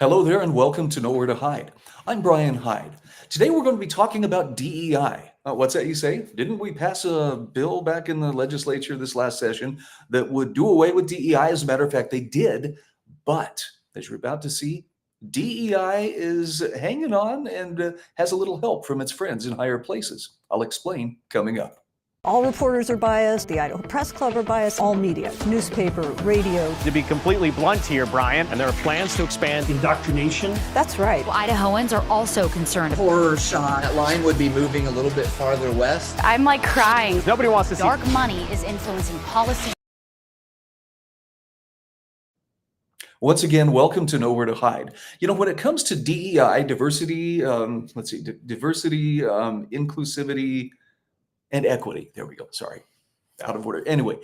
Hello there and welcome to Nowhere to Hide. I'm Brian Hyde. Today we're going to be talking about DEI. What's that you say? Didn't we pass a bill back in the legislature this last session that would do away with DEI? As a matter of fact, they did. But as you're about to see, DEI is hanging on and has a little help from its friends in higher places. I'll explain coming up. All reporters are biased, the Idaho Press Club are biased, all media, newspaper, radio. To be completely blunt here, Brian, and there are plans to expand indoctrination. That's right. Well, Idahoans are also concerned. Horror shot. That line would be moving a little bit farther west. I'm like crying. Nobody wants to see Dark money is influencing policy. Once again, welcome to Nowhere to Hide. You know, when it comes to DEI, diversity, inclusivity, and equity. There we go. Sorry, out of order. Anyway,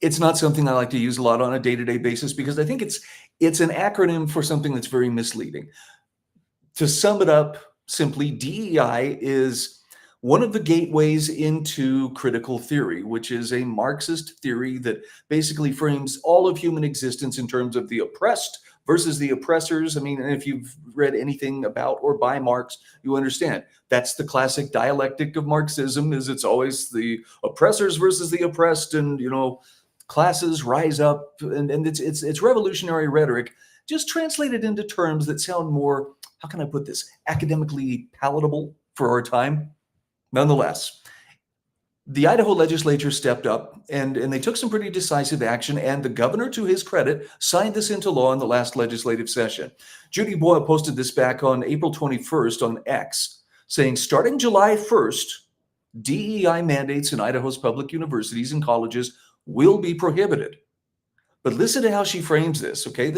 it's not something I like to use a lot on a day-to-day basis because I think it's an acronym for something that's very misleading. To sum it up simply, DEI is one of the gateways into critical theory, which is a Marxist theory that basically frames all of human existence in terms of the oppressed versus the oppressors. I mean, if you've read anything about or by Marx, you understand that's the classic dialectic of Marxism. Is it's always the oppressors versus the oppressed, and classes rise up, and it's revolutionary rhetoric, just translated into terms that sound more, how can I put this, academically palatable for our time. Nonetheless, the Idaho legislature stepped up and they took some pretty decisive action, and the governor, to his credit, signed this into law in the last legislative session. Judy Boyle posted this back on April 21st on X, saying, starting July 1st, DEI mandates in Idaho's public universities and colleges will be prohibited. But listen to how she frames this, okay?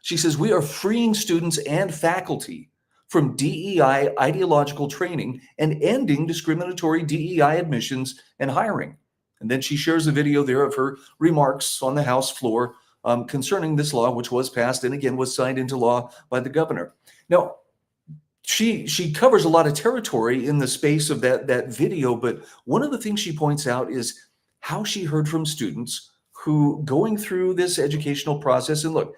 She says, we are freeing students and faculty from DEI ideological training and ending discriminatory DEI admissions and hiring. And then she shares a video there of her remarks on the House floor concerning this law, which was passed and again was signed into law by the governor. Now, she covers a lot of territory in the space of that video, but one of the things she points out is how she heard from students who, going through this educational process, and look,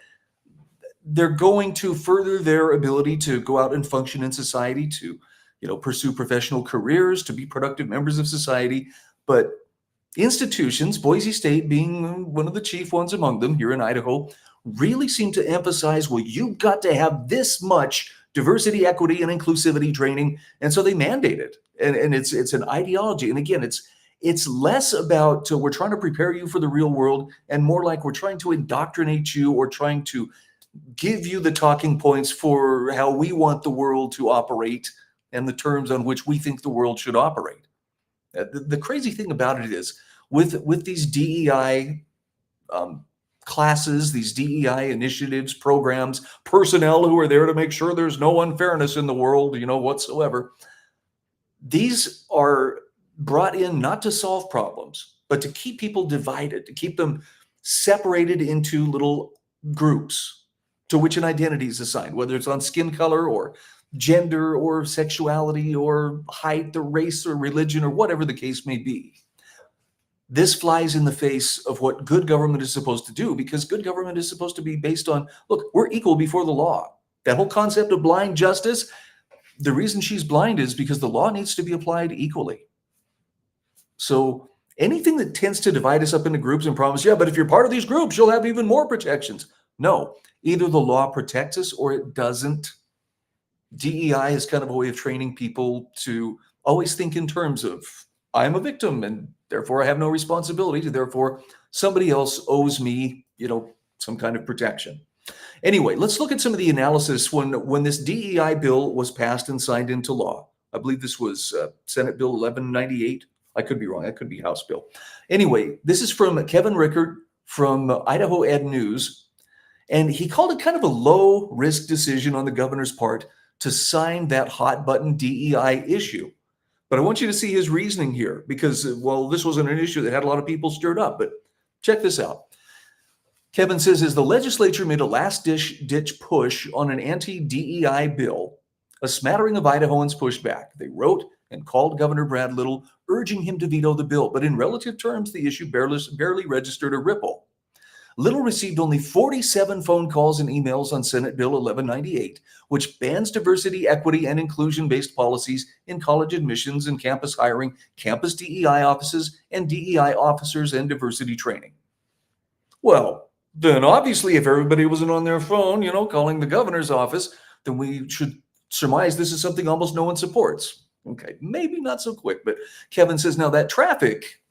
they're going to further their ability to go out and function in society, to, pursue professional careers, to be productive members of society. But institutions, Boise State being one of the chief ones among them here in Idaho, really seem to emphasize, well, you've got to have this much diversity, equity, and inclusivity training. And so they mandate it. And it's an ideology. And again, it's less about we're trying to prepare you for the real world and more like we're trying to indoctrinate you or trying to give you the talking points for how we want the world to operate and the terms on which we think the world should operate. The crazy thing about it is with these DEI classes, these DEI initiatives, programs, personnel who are there to make sure there's no unfairness in the world, whatsoever. These are brought in not to solve problems, but to keep people divided, to keep them separated into little groups to which an identity is assigned, whether it's on skin color or gender or sexuality or height or race or religion or whatever the case may be. This flies in the face of what good government is supposed to do, because good government is supposed to be based on, look, we're equal before the law. That whole concept of blind justice, the reason she's blind is because the law needs to be applied equally. So anything that tends to divide us up into groups and promise, but if you're part of these groups, you'll have even more protections. No, either the law protects us or it doesn't. DEI is kind of a way of training people to always think in terms of, I'm a victim and therefore I have no responsibility. Therefore, somebody else owes me, some kind of protection. Anyway, let's look at some of the analysis when this DEI bill was passed and signed into law. I believe this was Senate Bill 1198. I could be wrong. That could be House Bill. Anyway, this is from Kevin Rickert from Idaho Ed News. And he called it kind of a low-risk decision on the governor's part to sign that hot-button DEI issue. But I want you to see his reasoning here because, this wasn't an issue that had a lot of people stirred up. But check this out. Kevin says, as the legislature made a last-ditch push on an anti-DEI bill, a smattering of Idahoans pushed back. They wrote and called Governor Brad Little, urging him to veto the bill. But in relative terms, the issue barely registered a ripple. Little received only 47 phone calls and emails on Senate Bill 1198, which bans diversity, equity, and inclusion-based policies in college admissions and campus hiring, campus DEI offices, and DEI officers and diversity training. Well, then obviously if everybody wasn't on their phone, calling the governor's office, then we should surmise this is something almost no one supports. Okay, maybe not so quick, but Kevin says now that traffic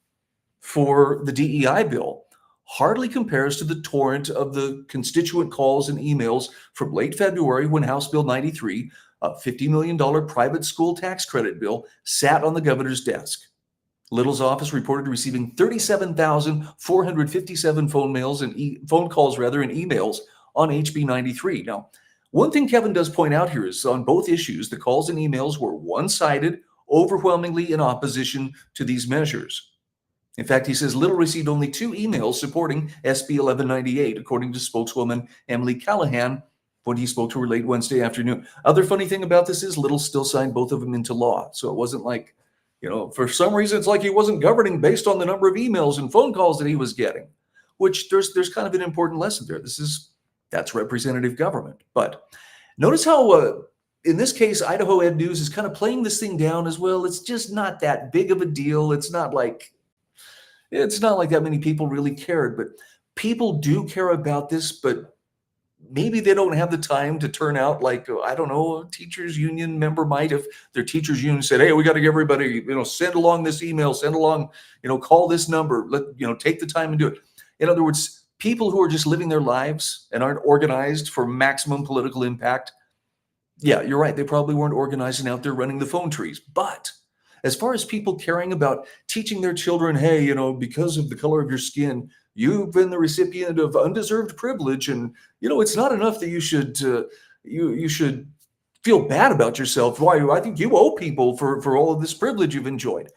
for the DEI bill hardly compares to the torrent of the constituent calls and emails from late February when House Bill 93, a $50 million private school tax credit bill, sat on the governor's desk. Little's office reported receiving 37,457 phone calls and emails on HB 93. Now, one thing Kevin does point out here is on both issues, the calls and emails were one-sided, overwhelmingly in opposition to these measures. In fact, he says Little received only 2 emails supporting SB 1198, according to spokeswoman Emily Callahan when he spoke to her late Wednesday afternoon. Other funny thing about this is Little still signed both of them into law. So it wasn't like, for some reason, it's like he wasn't governing based on the number of emails and phone calls that he was getting, which there's kind of an important lesson there. That's representative government. But notice how in this case, Idaho Ed News is kind of playing this thing down as well. It's just not that big of a deal. It's not like that many people really cared, but people do care about this, but maybe they don't have the time to turn out like, I don't know, a teachers union member might if their teachers union said, hey, we got to get everybody, send along this email, send along, call this number, take the time and do it. In other words, people who are just living their lives and aren't organized for maximum political impact. Yeah, you're right. They probably weren't organized and out there running the phone trees, but as far as people caring about teaching their children, hey, because of the color of your skin, you've been the recipient of undeserved privilege, and it's not enough that you should feel bad about yourself. Why? I think you owe people for all of this privilege you've enjoyed.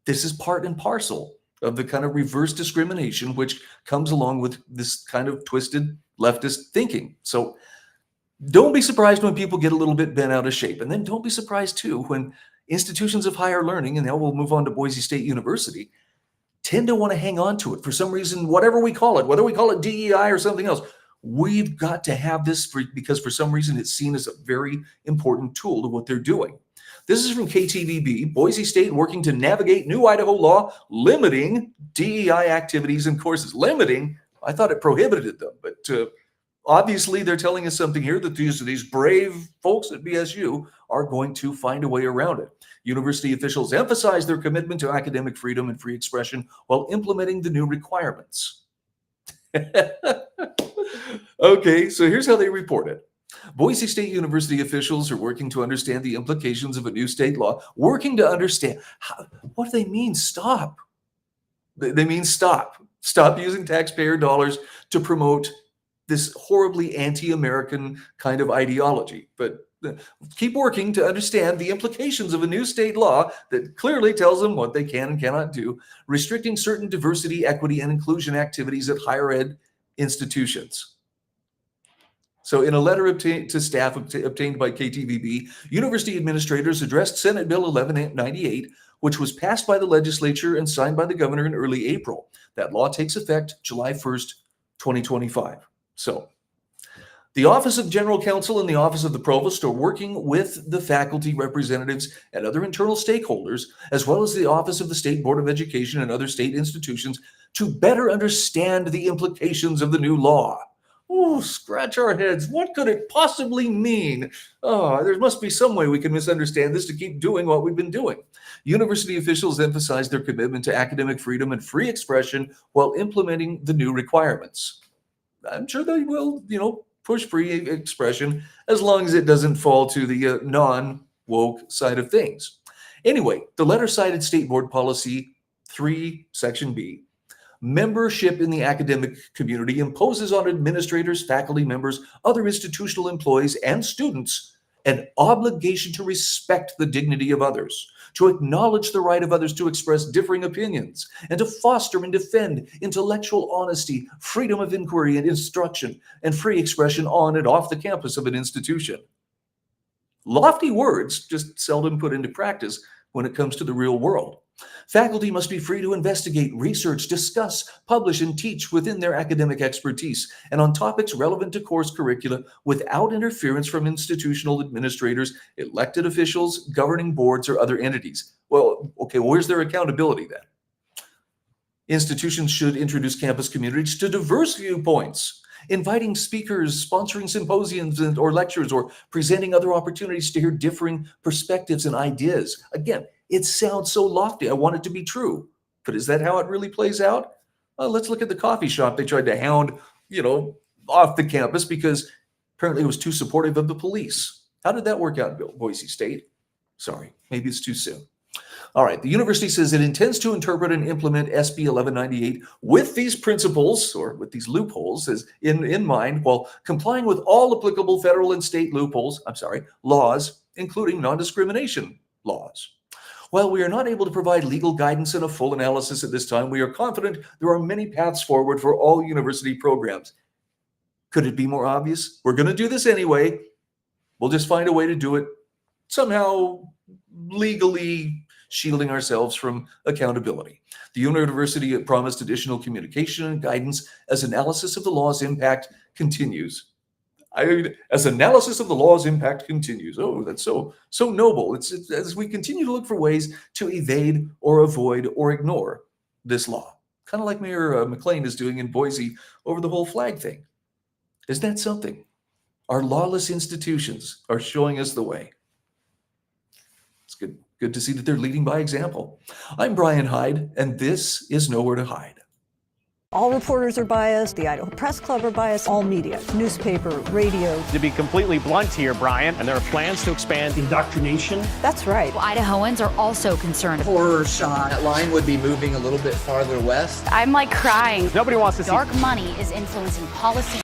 This is part and parcel of the kind of reverse discrimination which comes along with this kind of twisted leftist thinking. So don't be surprised when people get a little bit bent out of shape, and then don't be surprised too when institutions of higher learning, and now we'll move on to Boise State University, tend to want to hang on to it for some reason, whatever we call it, whether we call it DEI or something else. We've got to have this because for some reason it's seen as a very important tool to what they're doing. This is from KTVB. Boise State working to navigate new Idaho law limiting DEI activities and courses. Limiting? I thought it prohibited them, but obviously they're telling us something here that these brave folks at BSU are going to find a way around it. University officials emphasize their commitment to academic freedom and free expression while implementing the new requirements. Okay, so here's how they report it. Boise State University officials are working to understand the implications of a new state law. Working to understand. What do they mean? Stop. They mean stop. Stop using taxpayer dollars to promote this horribly anti-American kind of ideology. But keep working to understand the implications of a new state law that clearly tells them what they can and cannot do, restricting certain diversity, equity, and inclusion activities at higher ed institutions. So in a letter to staff obtained by KTVB, university administrators addressed Senate Bill 1198, which was passed by the legislature and signed by the governor in early April. That law takes effect July 1st, 2025. So the Office of General Counsel and the Office of the Provost are working with the faculty representatives and other internal stakeholders, as well as the Office of the State Board of Education and other state institutions, to better understand the implications of the new law. Oh, scratch our heads. What could it possibly mean? Oh, there must be some way we can misunderstand this to keep doing what we've been doing. University officials emphasize their commitment to academic freedom and free expression while implementing the new requirements. I'm sure they will, push free expression as long as it doesn't fall to the non-woke side of things. Anyway, the letter cited State Board Policy 3, Section B. Membership in the academic community imposes on administrators, faculty members, other institutional employees, and students an obligation to respect the dignity of others, to acknowledge the right of others to express differing opinions, and to foster and defend intellectual honesty, freedom of inquiry and instruction, and free expression on and off the campus of an institution. Lofty words, just seldom put into practice, when it comes to the real world. Faculty must be free to investigate, research, discuss, publish, and teach within their academic expertise and on topics relevant to course curricula without interference from institutional administrators, elected officials, governing boards, or other entities. Well, okay, where's their accountability then? Institutions should introduce campus communities to diverse viewpoints, inviting speakers, sponsoring symposiums or lectures, or presenting other opportunities to hear differing perspectives and ideas. Again, it sounds so lofty. I want it to be true. But is that how it really plays out? Let's look at the coffee shop they tried to hound, off the campus because apparently it was too supportive of the police. How did that work out, Boise State? Sorry, maybe it's too soon. All right, the university says it intends to interpret and implement SB 1198 with these principles or with these loopholes as in mind while complying with all applicable federal and state laws, including non-discrimination laws. While we are not able to provide legal guidance and a full analysis at this time, we are confident there are many paths forward for all university programs. Could it be more obvious? We're going to do this anyway. We'll just find a way to do it somehow legally, shielding ourselves from accountability. The university promised additional communication and guidance as analysis of the law's impact continues. As analysis of the law's impact continues. Oh, that's so noble. It's as we continue to look for ways to evade or avoid or ignore this law. Kind of like Mayor McLean is doing in Boise over the whole flag thing. Isn't that something? Our lawless institutions are showing us the way. It's good to see that they're leading by example. I'm Brian Hyde, and this is Nowhere to Hide. All reporters are biased. The Idaho Press Club are biased. All media, newspaper, radio. To be completely blunt here, Brian, and there are plans to expand indoctrination. That's right. Idahoans are also concerned. Horror shot. That line would be moving a little bit farther west. I'm crying. Nobody wants to see Dark money is influencing policy.